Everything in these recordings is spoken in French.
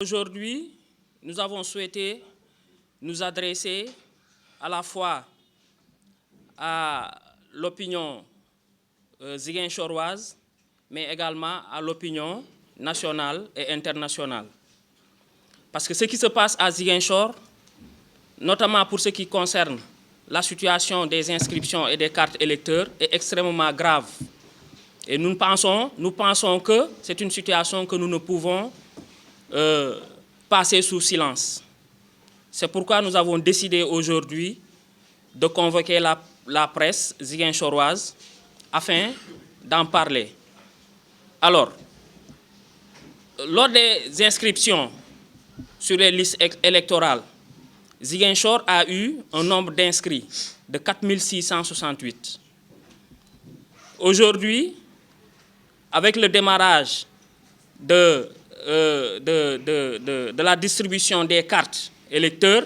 Aujourd'hui, nous avons souhaité nous adresser à la fois à l'opinion ziguinchoroise, mais également à l'opinion nationale et internationale. Parce que ce qui se passe à Ziguinchor, notamment pour ce qui concerne la situation des inscriptions et des cartes électeurs, est extrêmement grave. Et nous pensons que c'est une situation que nous ne pouvons passer sous silence. C'est pourquoi nous avons décidé aujourd'hui de convoquer la presse ziguinchoroise afin d'en parler. Alors, lors des inscriptions sur les listes électorales, Ziguinchor a eu un nombre d'inscrits de 4668. Aujourd'hui, avec le démarrage de la distribution des cartes électeurs,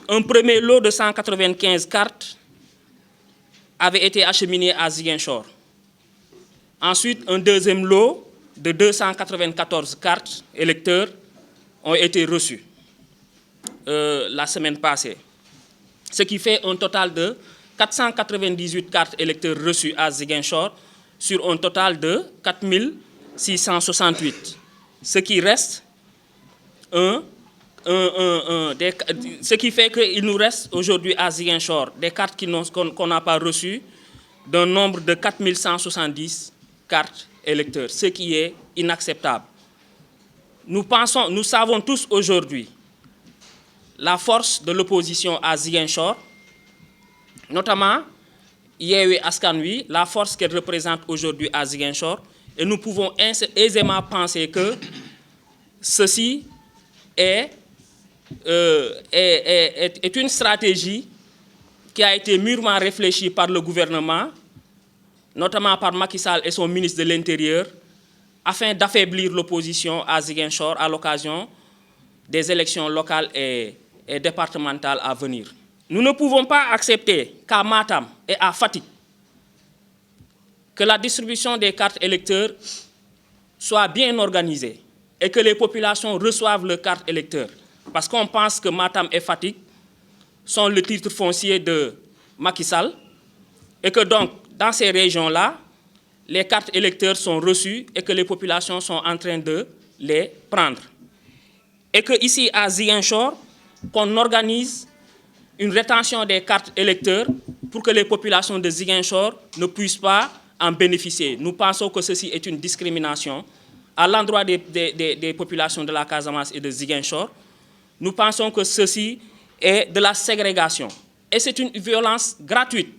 un premier lot de 195 cartes avait été acheminé à Ziguinchor. Ensuite, un deuxième lot de 294 cartes électeurs ont été reçues la semaine passée. Ce qui fait un total de 498 cartes électeurs reçues à Ziguinchor sur un total de 4668. Ce qui reste ce qui fait qu'il nous reste aujourd'hui à Ziguinchor des cartes qu'on n'a pas reçues d'un nombre de 4170 cartes électeurs, ce qui est inacceptable. Nous savons tous aujourd'hui la force de l'opposition à Ziguinchor, notamment Yewwi Askan Wi, la force qu'elle représente aujourd'hui à Ziguinchor, et nous pouvons aisément penser que ceci est une stratégie qui a été mûrement réfléchie par le gouvernement, notamment par Macky Sall et son ministre de l'Intérieur, afin d'affaiblir l'opposition à Ziguinchor à l'occasion des élections locales et départementales à venir. Nous ne pouvons pas accepter qu'à Matam et à Fatick, que la distribution des cartes électeurs soit bien organisée et que les populations reçoivent leurs cartes électeurs. Parce qu'on pense que Matam et Fatick sont le titre foncier de Macky Sall et que donc, dans ces régions-là, les cartes électeurs sont reçues et que les populations sont en train de les prendre. Et qu'ici, à Ziguinchor, qu'on organise une rétention des cartes électeurs pour que les populations de Ziguinchor ne puissent pas en bénéficier. Nous pensons que ceci est une discrimination à l'endroit des populations de la Casamance et de Ziguinchor. Nous pensons que ceci est de la ségrégation. Et c'est une violence gratuite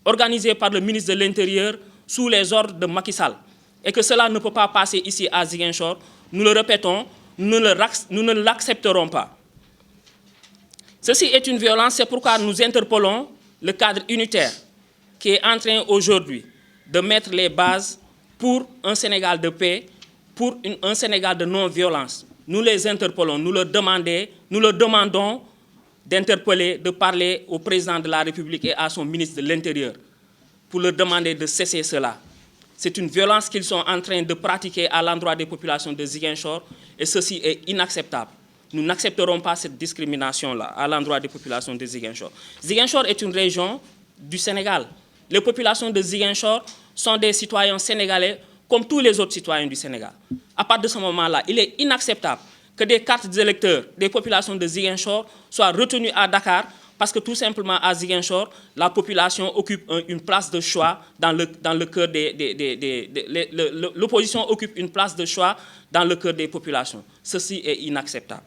organisée par le ministre de l'Intérieur sous les ordres de Macky Sall. Et que cela ne peut pas passer ici à Ziguinchor. Nous le répétons, nous ne l'accepterons pas. Ceci est une violence, c'est pourquoi nous interpellons le cadre unitaire qui est en train aujourd'hui de mettre les bases pour un Sénégal de paix, pour un Sénégal de non-violence. Nous les interpellons, nous leur demandons d'interpeller, de parler au président de la République et à son ministre de l'Intérieur pour leur demander de cesser cela. C'est une violence qu'ils sont en train de pratiquer à l'endroit des populations de Ziguinchor et ceci est inacceptable. Nous n'accepterons pas cette discrimination-là à l'endroit des populations de Ziguinchor. Ziguinchor est une région du Sénégal. Les populations de Ziguinchor sont des citoyens sénégalais comme tous les autres citoyens du Sénégal. À partir de ce moment-là, il est inacceptable que des cartes d'électeurs des populations de Ziguinchor soient retenues à Dakar parce que tout simplement à Ziguinchor, la population occupe une place de choix dans le cœur l'opposition occupe une place de choix dans le cœur des populations. Ceci est inacceptable.